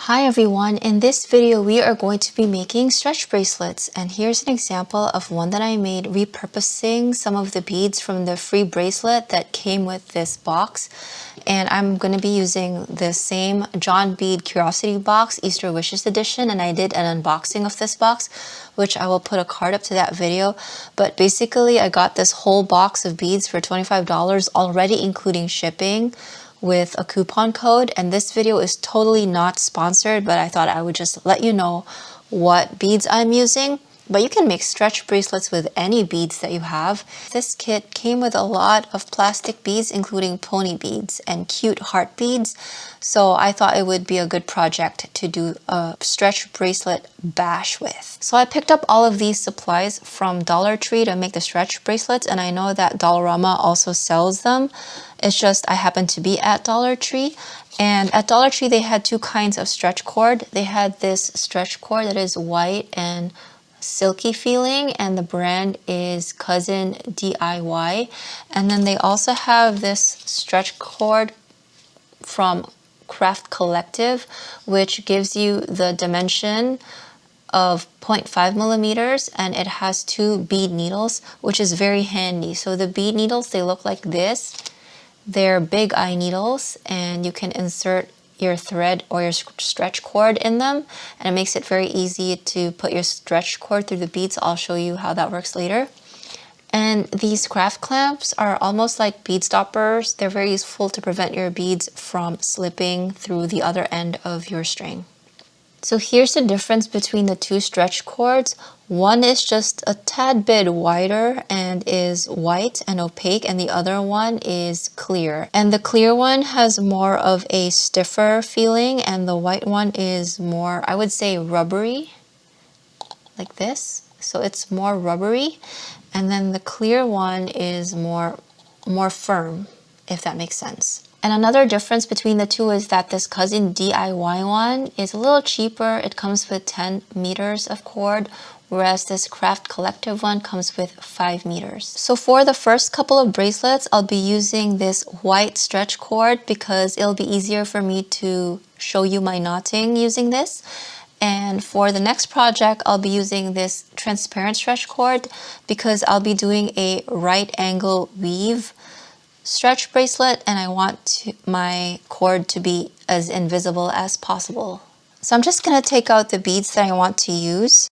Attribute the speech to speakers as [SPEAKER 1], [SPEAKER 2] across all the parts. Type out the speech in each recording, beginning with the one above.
[SPEAKER 1] Hi everyone, in this video we are going to be making stretch bracelets, and here's an example of one that I made repurposing some of the beads from the free bracelet that came with this box. And I'm going to be using the same John Bead Curiosity box, Easter Wishes edition, and I did an unboxing of this box, which I will put a card up to that video. But basically I got this whole box of beads for $25 already, including shipping, with a coupon code. And this video is totally not sponsored, but I thought I would just let you know what beads I'm using. But you can make stretch bracelets with any beads that you have. This kit came with a lot of plastic beads, including pony beads and cute heart beads. So I thought it would be a good project to do a stretch bracelet bash with. So I picked up all of these supplies from Dollar Tree to make the stretch bracelets, and I know that Dollarama also sells them. It's just I happened to be at Dollar Tree, and at Dollar Tree they had two kinds of stretch cord. They had this stretch cord that is white and silky feeling, and the brand is Cousin DIY. And then they also have this stretch cord from Craft Collective, which gives you the dimension of 0.5 millimeters, and it has two bead needles, which is very handy. So the bead needles, they look like this. They're big eye needles, and you can insert your thread or your stretch cord in them, and it makes it very easy to put your stretch cord through the beads. I'll show you how that works later. And these craft clamps are almost like bead stoppers. They're very useful to prevent your beads from slipping through the other end of your string. So here's the difference between the two stretch cords. One is just a tad bit wider and is white and opaque, and the other one is clear. And the clear one has more of a stiffer feeling, and the white one is more, I would say, rubbery, like this. So it's more rubbery, and then the clear one is more firm, if that makes sense. And another difference between the two is that this Cousin DIY one is a little cheaper. It comes with 10 meters of cord, whereas this Craft Collective one comes with 5 meters. So for the first couple of bracelets, I'll be using this white stretch cord because it'll be easier for me to show you my knotting using this. And for the next project, I'll be using this transparent stretch cord because I'll be doing a right angle weave stretch bracelet, and I want my cord to be as invisible as possible. So I'm just going to take out the beads that I want to use.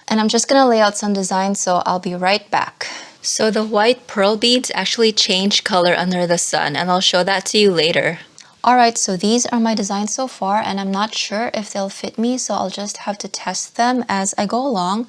[SPEAKER 1] And I'm just going to lay out some designs, so I'll be right back. So the white pearl beads actually change color under the sun, and I'll show that to you later. Alright, so these are my designs so far, and I'm not sure if they'll fit me, so I'll just have to test them as I go along.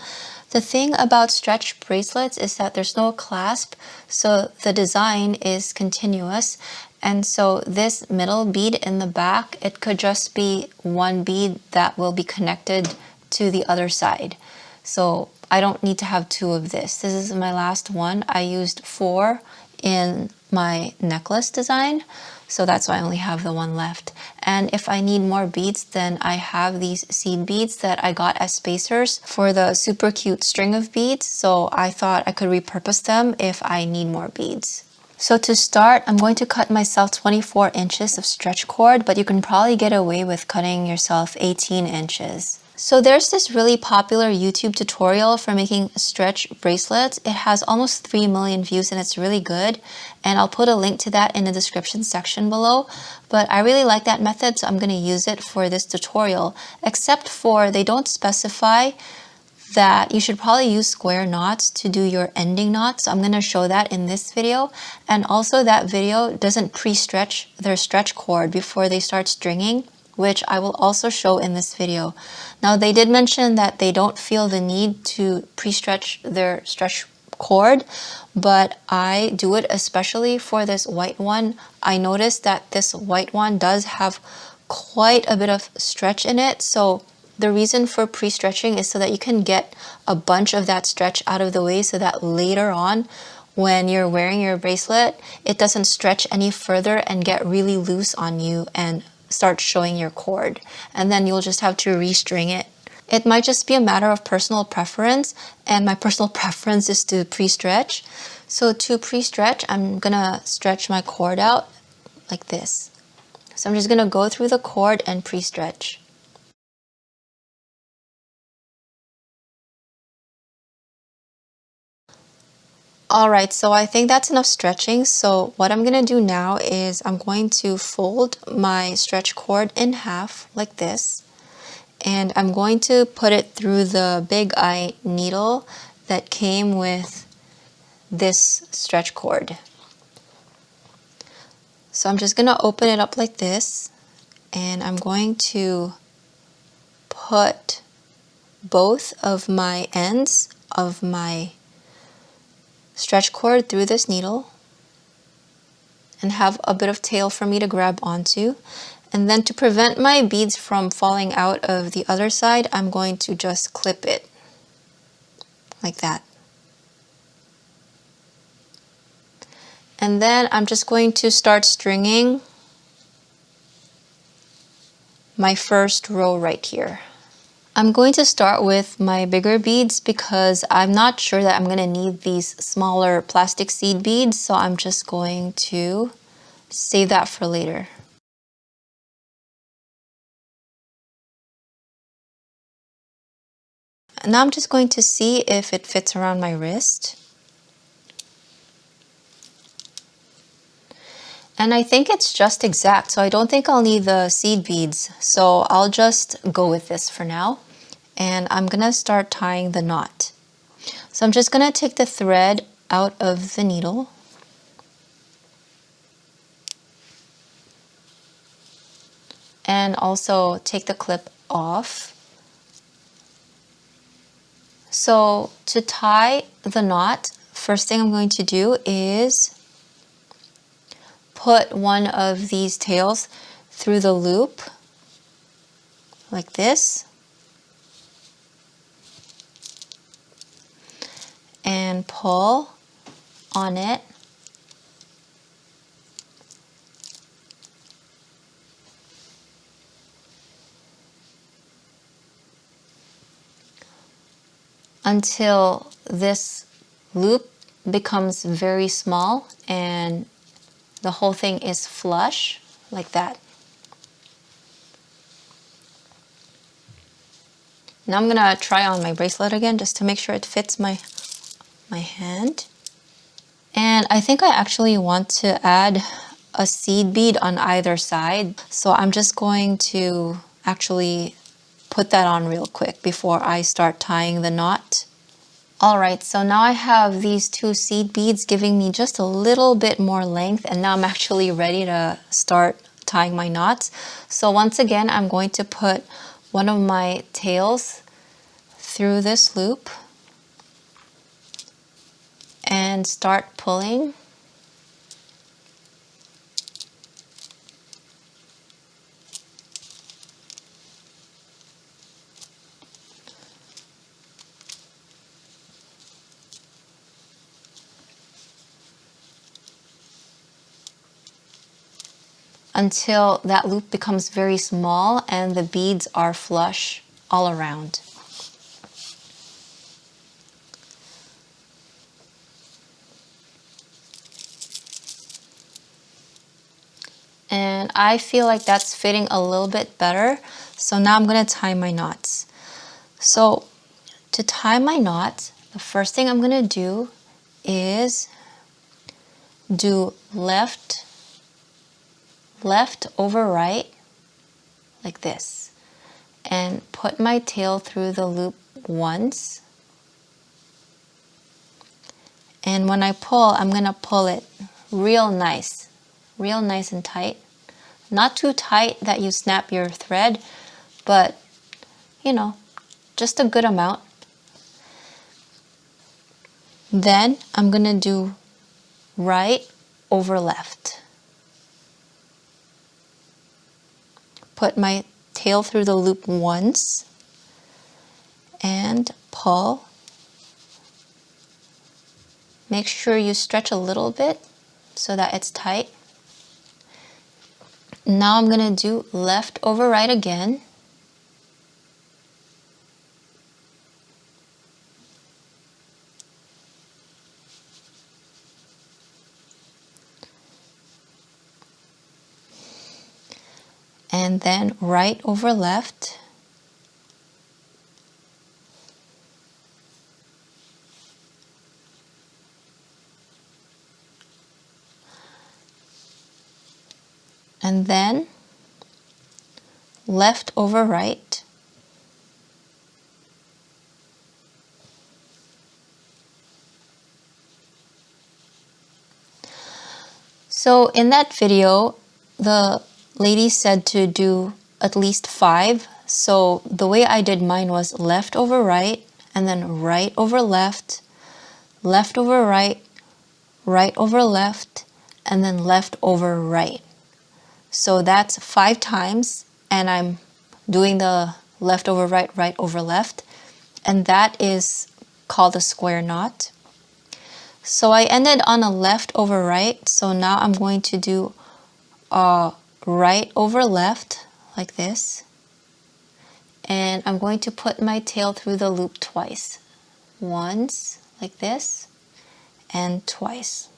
[SPEAKER 1] The thing about stretch bracelets is that there's no clasp, so the design is continuous. And so this middle bead in the back, it could just be one bead that will be connected to the other side. So I don't need to have two of this. This is my last one. I used 4 in my necklace design, so that's why I only have the one left. And if I need more beads, then I have these seed beads that I got as spacers for the super cute string of beads, so I thought I could repurpose them if I need more beads. So to start, I'm going to cut myself 24 inches of stretch cord, but you can probably get away with cutting yourself 18 inches. So there's this really popular YouTube tutorial for making stretch bracelets. It has almost 3 million views and it's really good. And I'll put a link to that in the description section below. But I really like that method, so I'm going to use it for this tutorial. Except for they don't specify that you should probably use square knots to do your ending knots. So I'm going to show that in this video. And also that video doesn't pre-stretch their stretch cord before they start stringing, which I will also show in this video. Now they did mention that they don't feel the need to pre-stretch their stretch cord, but I do it especially for this white one. I noticed that this white one does have quite a bit of stretch in it, so the reason for pre-stretching is so that you can get a bunch of that stretch out of the way so that later on when you're wearing your bracelet, it doesn't stretch any further and get really loose on you and start showing your cord, and then you'll just have to restring it. It might just be a matter of personal preference, and my personal preference is to pre-stretch. So to pre-stretch, I'm gonna stretch my cord out like this. So I'm just going to go through the cord and pre-stretch. Alright, so I think that's enough stretching. So what I'm going to do now is I'm going to fold my stretch cord in half like this. And I'm going to put it through the big eye needle that came with this stretch cord. So I'm just going to open it up like this, and I'm going to put both of my ends of my stretch cord through this needle and have a bit of tail for me to grab onto. And then to prevent my beads from falling out of the other side, I'm going to just clip it like that. And then I'm just going to start stringing my first row right here. I'm going to start with my bigger beads because I'm not sure that I'm going to need these smaller plastic seed beads, so I'm just going to save that for later. And now I'm just going to see if it fits around my wrist. And I think it's just exact, so I don't think I'll need the seed beads. So I'll just go with this for now. And I'm gonna start tying the knot. So I'm just gonna take the thread out of the needle. And also take the clip off. So to tie the knot, first thing I'm going to do is put one of these tails through the loop like this and pull on it. Until this loop becomes very small and the whole thing is flush like that. Now I'm gonna try on my bracelet again just to make sure it fits my hand. And I think I actually want to add a seed bead on either side. So I'm just going to actually put that on real quick before I start tying the knot. Alright, so now I have these two seed beads giving me just a little bit more length, and now I'm actually ready to start tying my knots. So once again, I'm going to put one of my tails through this loop and start pulling. Until that loop becomes very small and the beads are flush all around. And I feel like that's fitting a little bit better. So now I'm going to tie my knots. So to tie my knot, the first thing I'm going to do is do left over right like this and put my tail through the loop once. And when I pull, I'm going to pull it real nice and tight. Not too tight that you snap your thread, but you know, just a good amount. Then I'm going to do right over left. Put my tail through the loop once and pull. Make sure you stretch a little bit so that it's tight. Now I'm going to do left over right again. and then right over left, and then left over right, so in that video the lady said to do at least 5, so the way I did mine was left over right, and then right over left, left over right, right over left, and then left over right. So that's 5 times, and I'm doing the left over right, right over left, and that is called a square knot. So I ended on a left over right, so now I'm going to do a right over left like this, and I'm going to put my tail through the loop twice. Once like this, and twice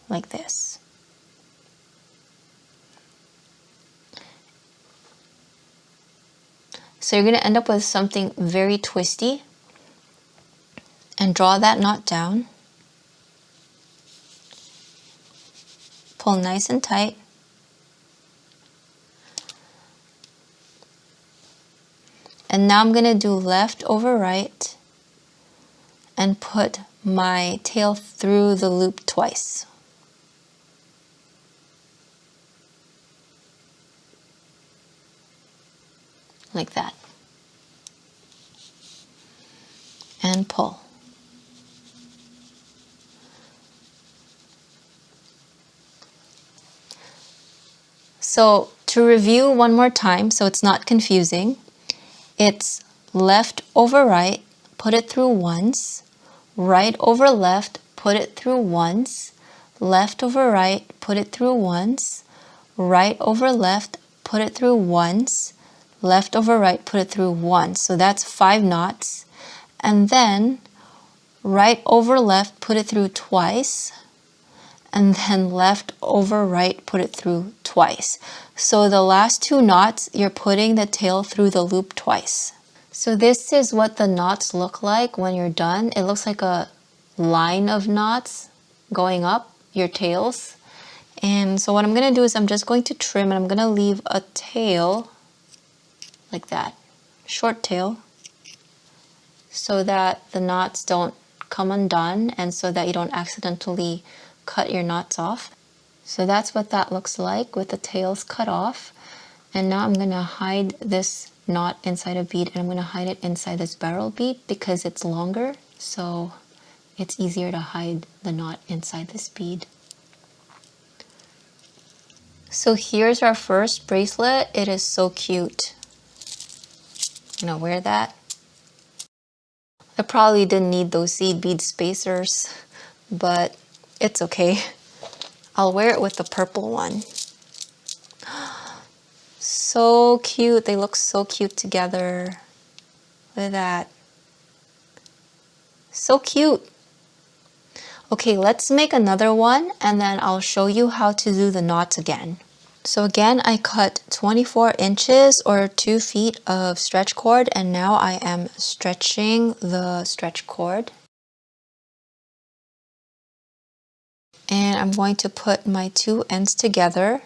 [SPEAKER 1] like this. So you're going to end up with something very twisty, and draw that knot down. Pull nice and tight. And now I'm going to do left over right and put my tail through the loop twice. Like that. And pull. So to review one more time so it's not confusing, it's left over right, put it through once, right over left, put it through once, left over right, put it through once, right over left, put it through once, left over right, put it through once. So that's 5 knots. And then right over left, put it through twice, and then left over right, put it through twice. So the last 2 knots, you're putting the tail through the loop twice. So this is what the knots look like when you're done. It looks like a line of knots going up your tails. And so what I'm going to do is I'm just going to trim, and I'm going to leave a tail like that, short tail, so that the knots don't come undone and so that you don't accidentally cut your knots off. So that's what that looks like with the tails cut off. And now I'm going to hide this knot inside a bead, and I'm going to hide it inside this barrel bead because it's longer, so it's easier to hide the knot inside this bead. So here's our first bracelet. It is so cute. I'm going to wear that. I probably didn't need those seed bead spacers, but it's okay. I'll wear it with the purple one. So cute. They look so cute together. Look at that. So cute. Okay, let's make another one, and then I'll show you how to do the knots again. So again, I cut 24 inches or 2 feet of stretch cord, and now I am stretching the stretch cord. And I'm going to put my 2 ends together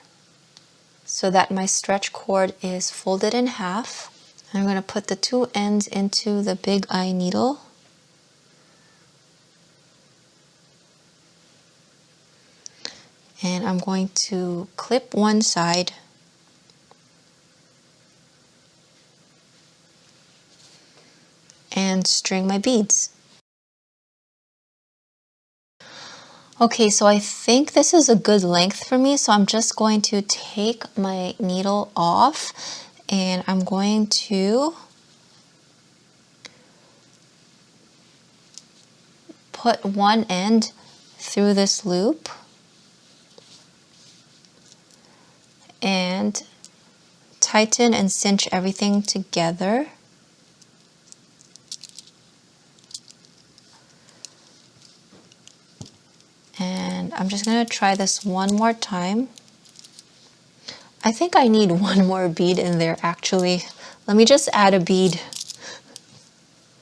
[SPEAKER 1] so that my stretch cord is folded in half. I'm going to put the 2 ends into the big eye needle. And I'm going to clip one side and string my beads. Okay, so I think this is a good length for me, so I'm just going to take my needle off, and I'm going to put one end through this loop and tighten and cinch everything together. And I'm just going to try this one more time. I think I need one more bead in there actually. Let me just add a bead.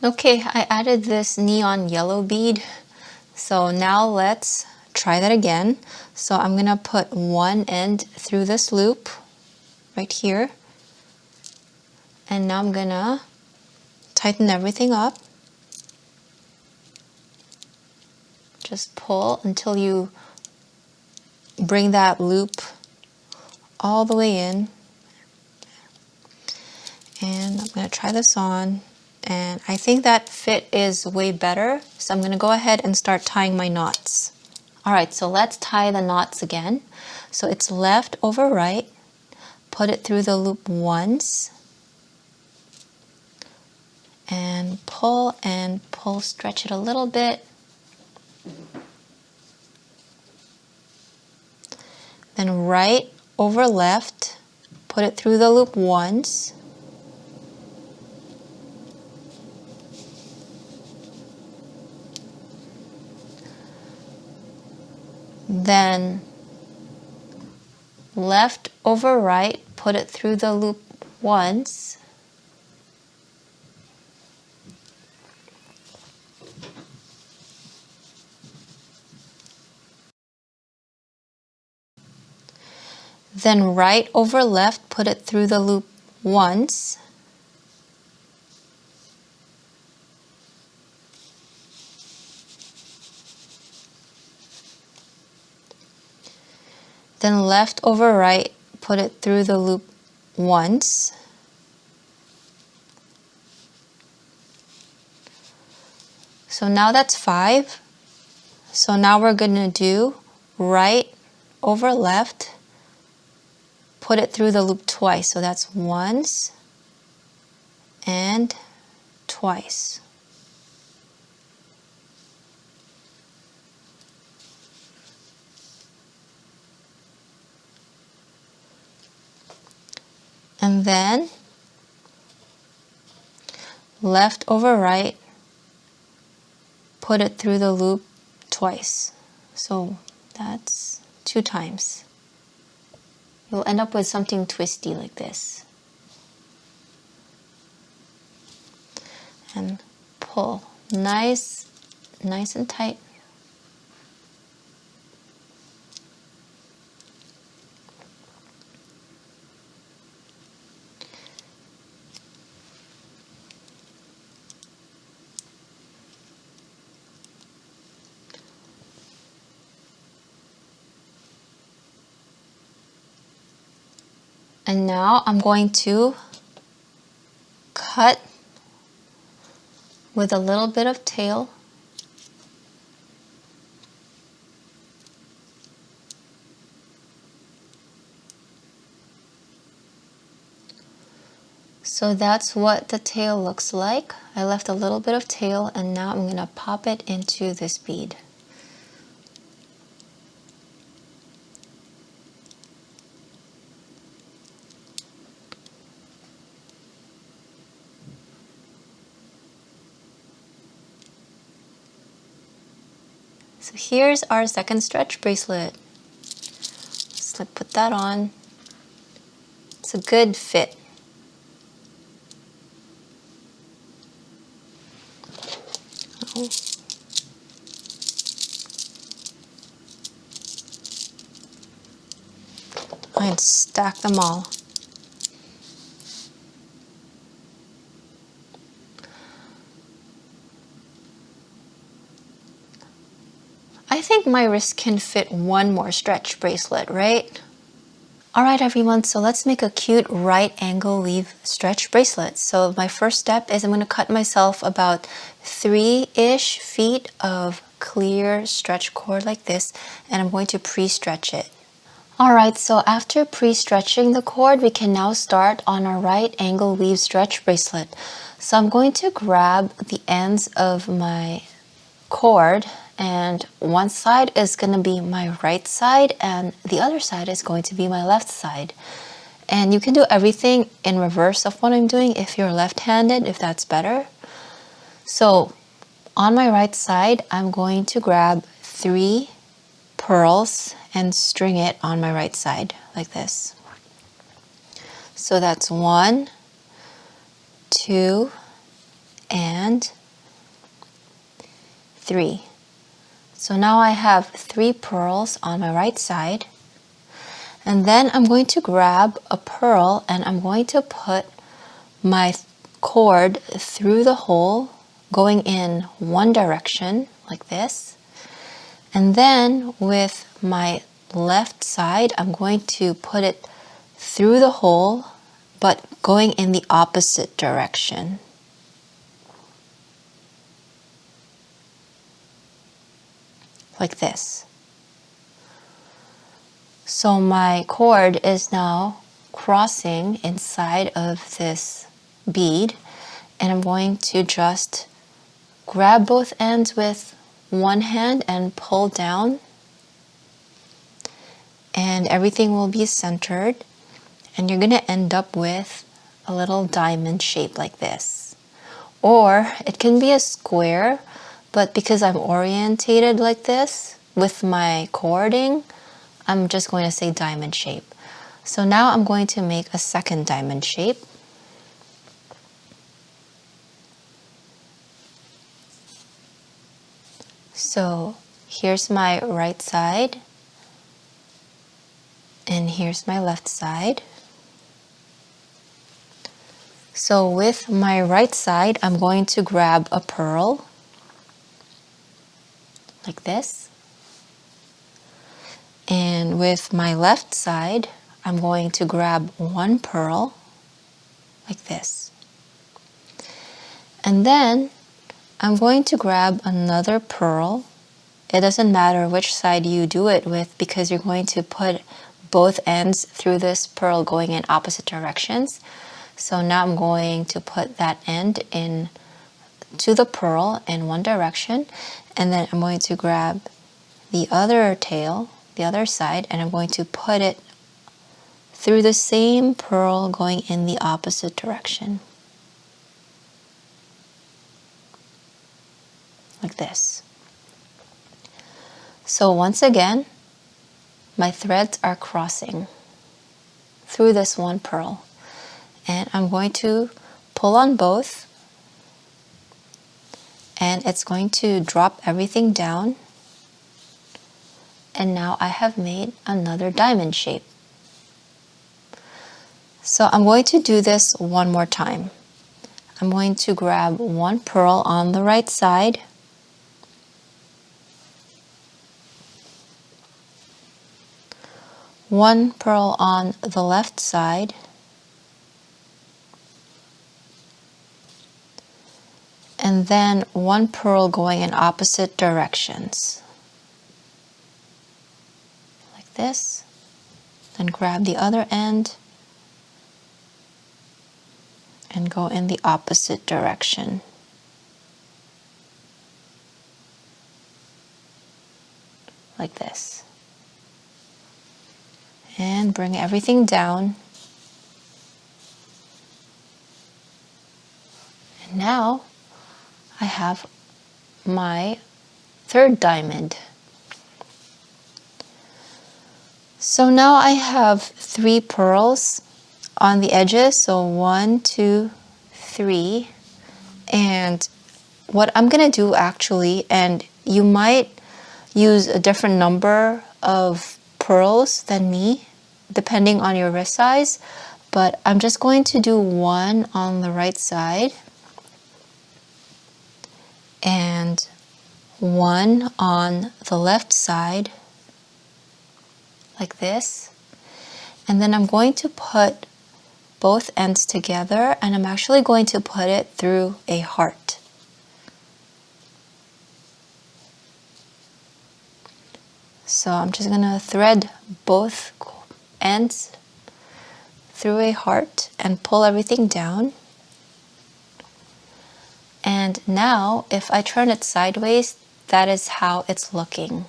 [SPEAKER 1] Okay, I added this neon yellow bead. So now let's try that again. So I'm gonna put one end through this loop right here. And now I'm gonna tighten everything up. Just pull until you bring that loop all the way in. And I'm gonna try this on. And I think that fit is way better. So I'm gonna go ahead and start tying my knots. All right, so let's tie the knots again. So it's left over right. Put it through the loop once. And pull, stretch it a little bit. Then right over left, put it through the loop once. Then left over right, put it through the loop once. Then right over left, put it through the loop once. Then left over right, put it through the loop once. So now that's 5. So now we're going to do right over left, put it through the loop twice. So that's once and twice. And then left over right, put it through the loop twice. So that's 2 times. You'll end up with something twisty like this. And pull nice and tight. And now I'm going to cut with a little bit of tail. So that's what the tail looks like. I left a little bit of tail and now I'm going to pop it into this bead. So here's our second stretch bracelet. Let's put that on. It's a good fit. Oh. I'd stack them all. I think my wrist can fit one more stretch bracelet, right? Alright everyone, so let's make a cute right angle weave stretch bracelet. So my first step is I'm going to cut myself about 3-ish feet of clear stretch cord like this, and I'm going to pre-stretch it. Alright, so after pre-stretching the cord, we can now start on our right angle weave stretch bracelet. So I'm going to grab the ends of my cord, and one side is going to be my right side and the other side is going to be my left side. And you can do everything in reverse of what I'm doing if you're left-handed, if that's better. So on my right side, I'm going to grab 3 pearls and string it on my right side like this. So that's 1, 2, and 3. So now I have 3 pearls on my right side. And then I'm going to grab a pearl and I'm going to put my cord through the hole, going in one direction like this. And then with my left side, I'm going to put it through the hole, but going in the opposite direction. Like this. So my cord is now crossing inside of this bead, and I'm going to just grab both ends with one hand and pull down, and everything will be centered, and you're going to end up with a little diamond shape like this. Or it can be a square, but because I'm orientated like this with my cording, I'm just going to say diamond shape. So now I'm going to make a second diamond shape. So here's my right side, and here's my left side. So with my right side, I'm going to grab a pearl, like this. And with my left side, I'm going to grab one pearl, like this. And then I'm going to grab another pearl. It doesn't matter which side you do it with because you're going to put both ends through this pearl going in opposite directions. So now I'm going to put that end in to the pearl in one direction, and then I'm going to grab the other tail, the other side, and I'm going to put it through the same pearl going in the opposite direction. Like this. So once again, my threads are crossing through this one pearl. And I'm going to pull on both, and it's going to drop everything down. And now I have made another diamond shape. So I'm going to do this one more time. I'm going to grab one pearl on the right side, one pearl on the left side, and then one pearl going in opposite directions. Like this. Then grab the other end and go in the opposite direction. Like this. And bring everything down. And now I have my third diamond. So now I have 3 pearls on the edges. So 1, 2, 3. And what I'm going to do actually, and you might use a different number of pearls than me, depending on your wrist size, but I'm just going to do 1 on the right side and 1 on the left side, like this. And then I'm going to put both ends together, and I'm actually going to put it through a heart. So I'm just going to thread both ends through a heart and pull everything down. And now if I turn it sideways, that is how it's looking.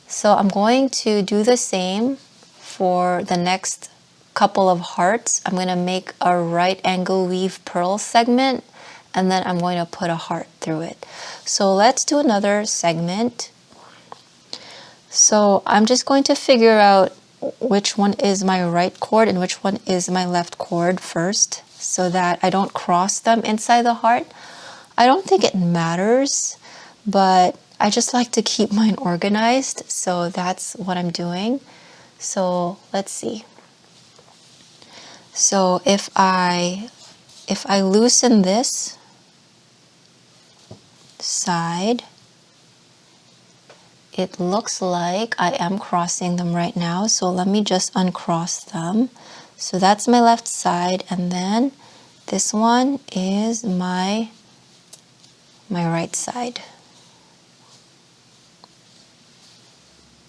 [SPEAKER 1] So I'm going to do the same for the next couple of hearts. I'm going to make a right angle weave pearl segment, and then I'm going to put a heart through it. So let's do another segment. So I'm just going to figure out which one is my right cord and which one is my left cord first, so that I don't cross them inside the heart. I don't think it matters, but I just like to keep mine organized, so that's what I'm doing. So let's see. So if I loosen this side, it looks like I am crossing them right now. So let me just uncross them. So that's my left side, and then this one is my right side.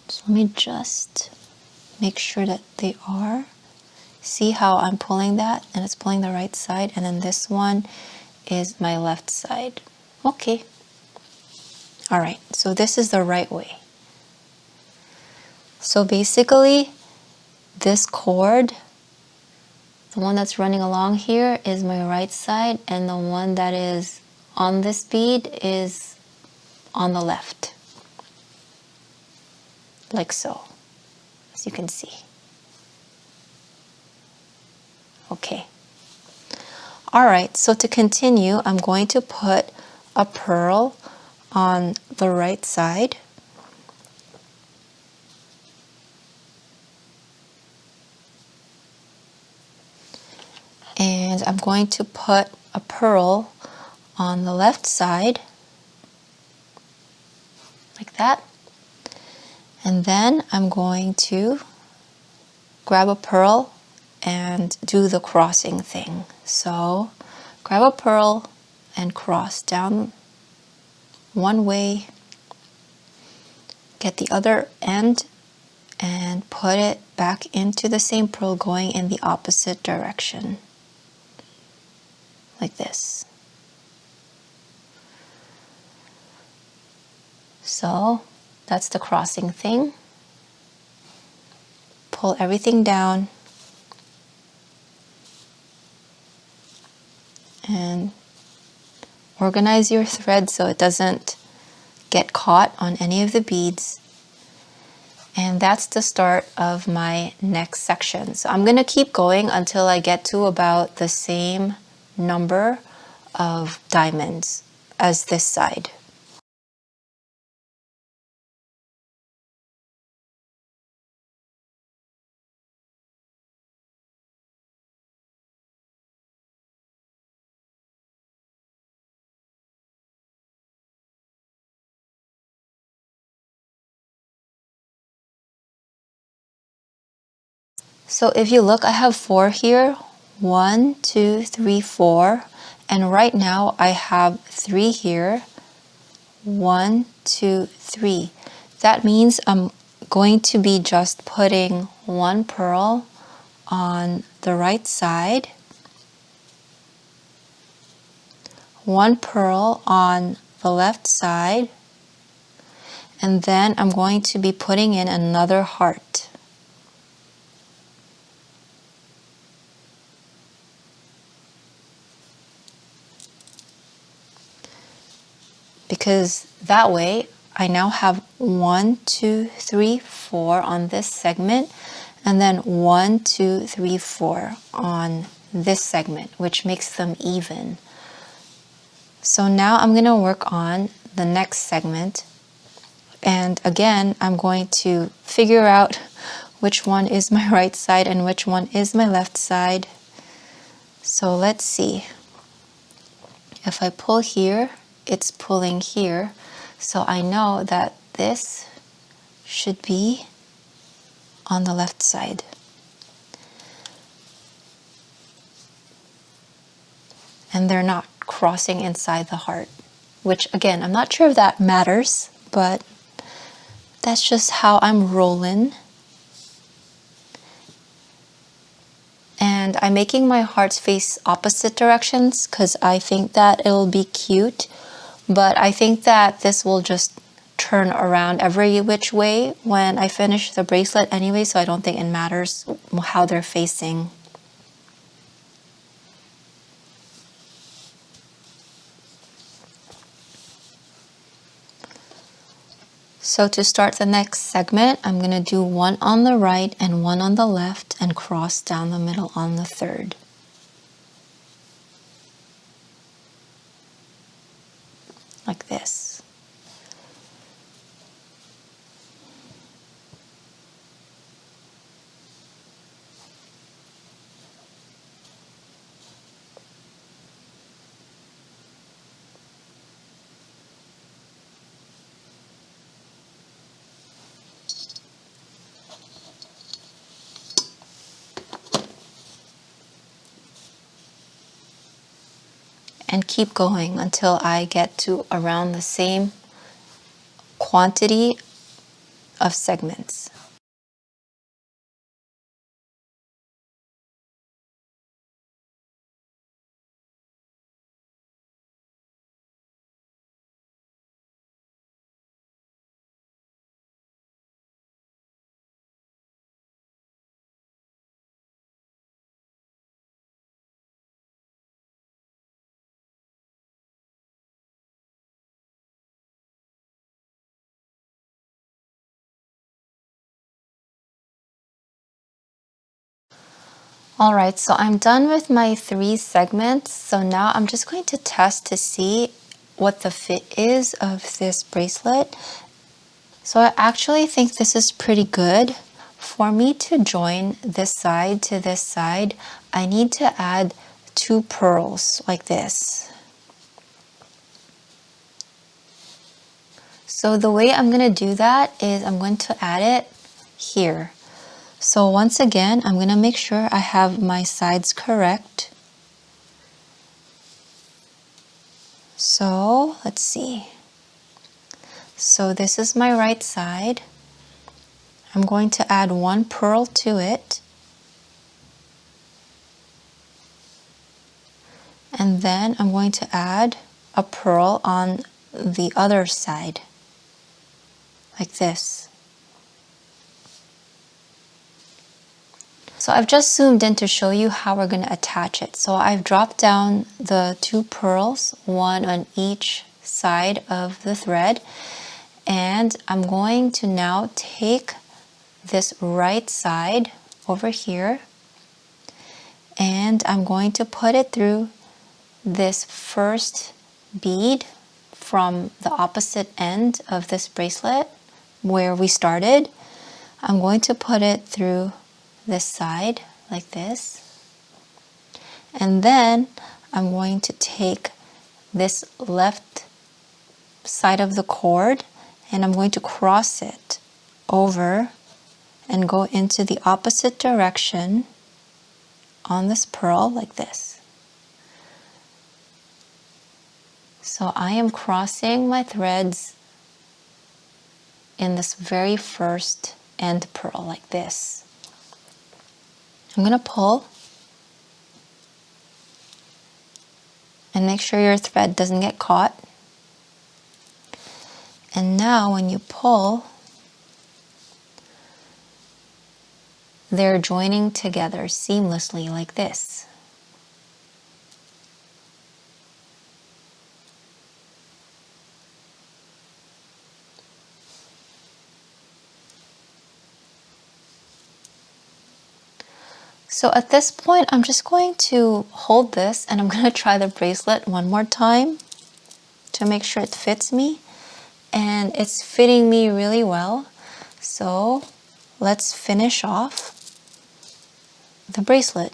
[SPEAKER 1] So let me just make sure that they are. See how I'm pulling that, and it's pulling the right side, and then this one is my left side. Okay. All right, so this is the right way. So basically, this cord, the one that's running along here, is my right side, and the one that is on this bead is on the left. Like so, as you can see. Okay. All right, so to continue, I'm going to put a pearl on the right side. And I'm going to put a pearl on the left side, like that. And then I'm going to grab a pearl and do the crossing thing. So grab a pearl and cross down one way, get the other end and put it back into the same pearl going in the opposite direction, like this. So that's the crossing thing. Pull everything down and organize your thread so it doesn't get caught on any of the beads. And that's the start of my next section. So I'm going to keep going until I get to about the same number of diamonds as this side. So if you look, I have 4 here. 1, 2, 3, 4. And right now I have 3 here. 1, 2, 3. That means I'm going to be just putting one pearl on the right side, one pearl on the left side, and then I'm going to be putting in another heart. Because that way I now have 1, 2, 3, 4 on this segment, and then 1, 2, 3, 4 on this segment, which makes them even. So now I'm going to work on the next segment, and again I'm going to figure out which one is my right side and which one is my left side. So let's see. If I pull here, it's pulling here. So I know that this should be on the left side. And they're not crossing inside the heart, which again, I'm not sure if that matters, but that's just how I'm rolling. And I'm making my hearts face opposite directions because I think that it'll be cute, but I think that this will just turn around every which way when I finish the bracelet anyway, so I don't think it matters how they're facing. So to start the next segment, I'm going to do one on the right and one on the left and cross down the middle on the third. Like this. And keep going until I get to around the same quantity of segments. Alright, so I'm done with my 3 segments. So now I'm just going to test to see what the fit is of this bracelet. So I actually think this is pretty good. For me to join this side to this side, I need to add 2 pearls like this. So the way I'm going to do that is I'm going to add it here. So once again, I'm going to make sure I have my sides correct. So let's see. So this is my right side. I'm going to add 1 pearl to it. And then I'm going to add a pearl on the other side, like this. So I've just zoomed in to show you how we're going to attach it. So I've dropped down the 2 pearls, 1 on each side of the thread. And I'm going to now take this right side over here and I'm going to put it through this first bead from the opposite end of this bracelet where we started. I'm going to put it through this side like this, and then I'm going to take this left side of the cord and I'm going to cross it over and go into the opposite direction on this pearl like this. So I am crossing my threads in this very first end pearl like this. I'm going to pull and make sure your thread doesn't get caught. And now when you pull, they're joining together seamlessly like this. So at this point, I'm just going to hold this and I'm going to try the bracelet one more time to make sure it fits me. And it's fitting me really well. So let's finish off the bracelet.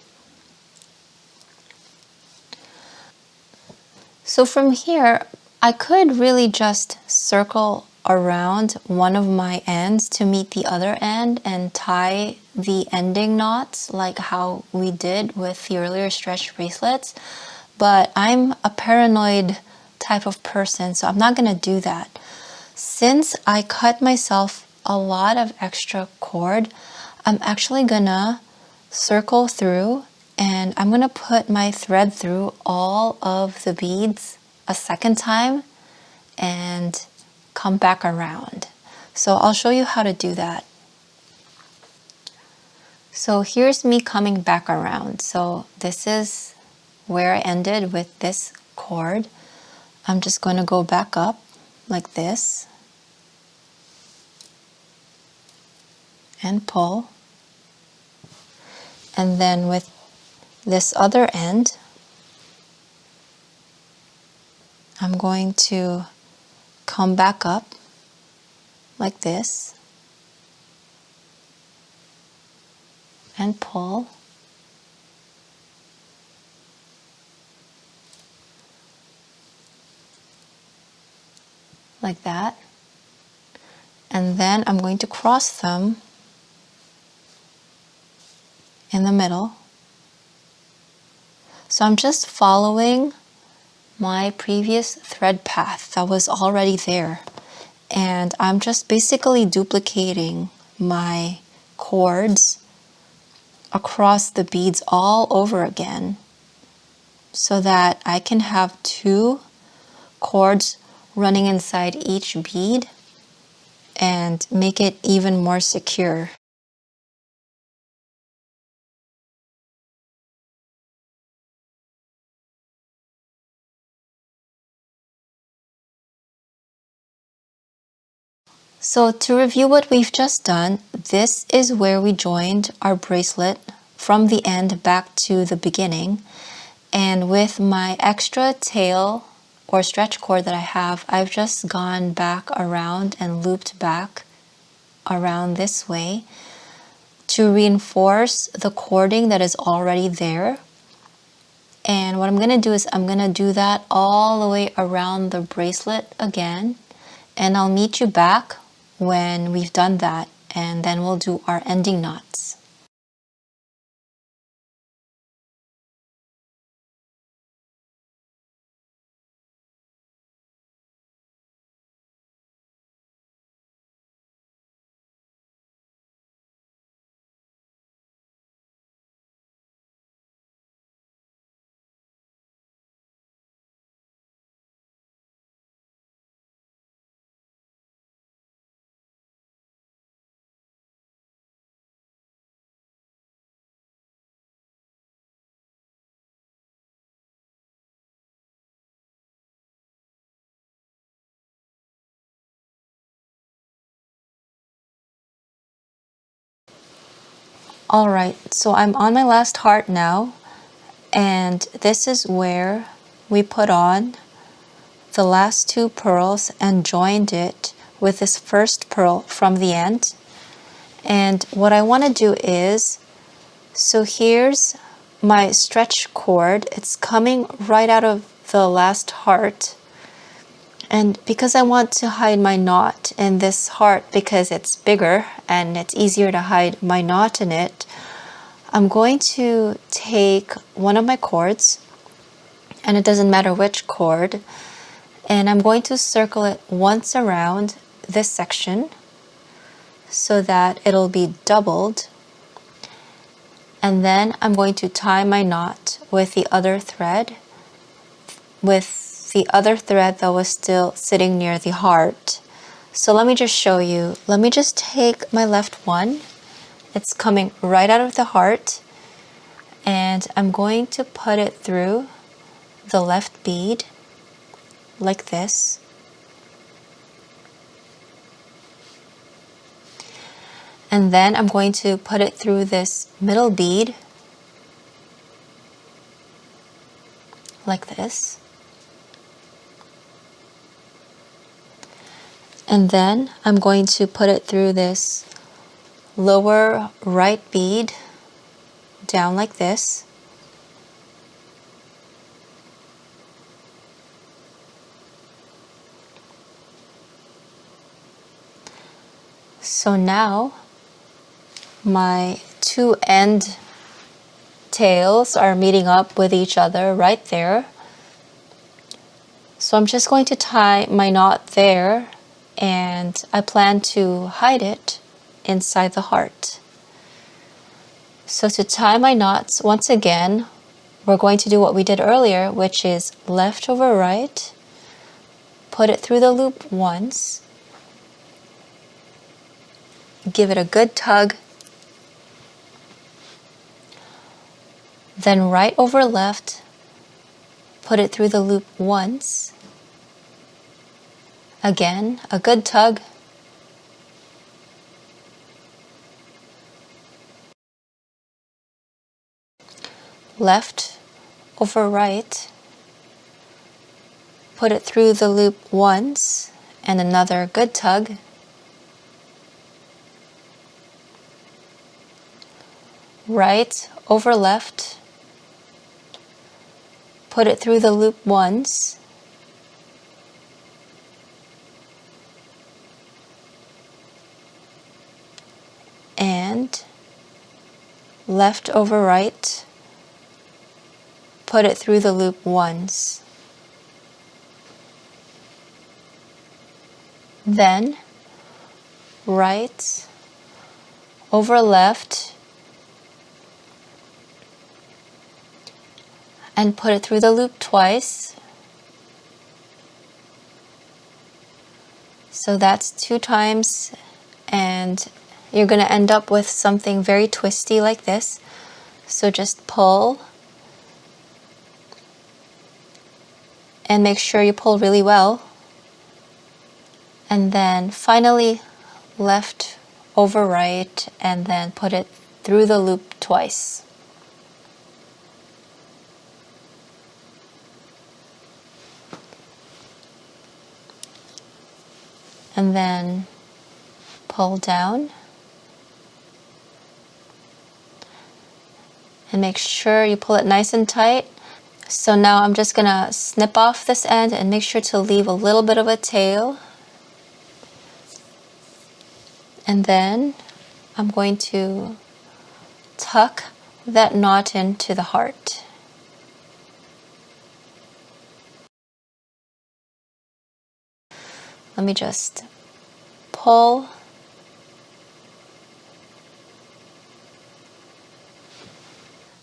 [SPEAKER 1] So from here, I could really just circle around one of my ends to meet the other end and tie the ending knots like how we did with the earlier stretch bracelets. But I'm a paranoid type of person, so I'm not going to do that. Since I cut myself a lot of extra cord, I'm actually going to circle through and I'm going to put my thread through all of the beads a second time and come back around. So I'll show you how to do that. So here's me coming back around. So this is where I ended with this cord. I'm just going to go back up like this. and pull. And then with this other end, I'm going to come back up like this and pull. Like that. And then I'm going to cross them in the middle. So I'm just following my previous thread path that was already there. And I'm just basically duplicating my cords across the beads all over again so that I can have 2 cords running inside each bead and make it even more secure. So to review what we've just done, this is where we joined our bracelet from the end back to the beginning. And with my extra tail or stretch cord that I have, I've just gone back around and looped back around this way to reinforce the cording that is already there. And what I'm going to do is I'm going to do that all the way around the bracelet again. And I'll meet you back when we've done that, and then we'll do our ending knots. Alright, so I'm on my last heart now, and this is where we put on the last 2 pearls and joined it with this first pearl from the end. And what I want to do is, so here's my stretch cord, it's coming right out of the last heart. And because I want to hide my knot in this heart because it's bigger and it's easier to hide my knot in it, I'm going to take one of my cords, and it doesn't matter which cord, and I'm going to circle it once around this section so that it'll be doubled. And then I'm going to tie my knot with the other thread, that was still sitting near the heart. So let me just show you. Let me just take my left one. It's coming right out of the heart, and I'm going to put it through the left bead like this. And then I'm going to put it through this middle bead like this. And then I'm going to put it through this lower right bead down like this. So now my 2 end tails are meeting up with each other right there. So I'm just going to tie my knot there, and I plan to hide it inside the heart. So to tie my knots, once again, we're going to do what we did earlier, which is left over right, put it through the loop once, give it a good tug, then right over left, put it through the loop once, again, a good tug, left over right, put it through the loop once, and another good tug. Right over left, put it through the loop once, and left over right, put it through the loop once. Then right over left and put it through the loop twice. So that's 2 times, and you're going to end up with something very twisty like this. So just pull and make sure you pull really well. And then finally left over right, and then put it through the loop twice. And then pull down. And make sure you pull it nice and tight. So now I'm just gonna snip off this end and make sure to leave a little bit of a tail. And then I'm going to tuck that knot into the heart. Let me just pull.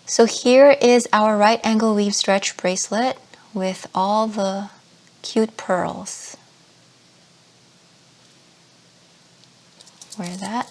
[SPEAKER 1] So here is our right angle weave stretch bracelet with all the cute pearls. Wear that.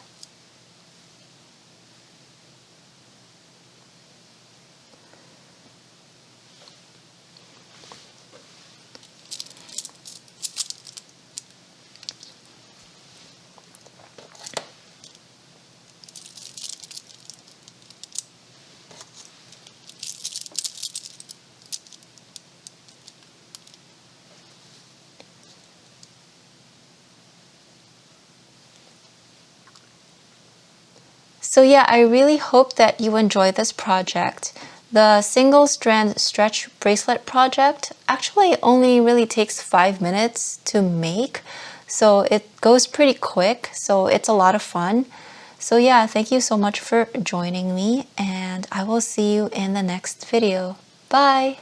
[SPEAKER 1] So yeah, I really hope that you enjoy this project. The single strand stretch bracelet project actually only really takes 5 minutes to make. So it goes pretty quick, so it's a lot of fun. So yeah, thank you so much for joining me, and I will see you in the next video. Bye!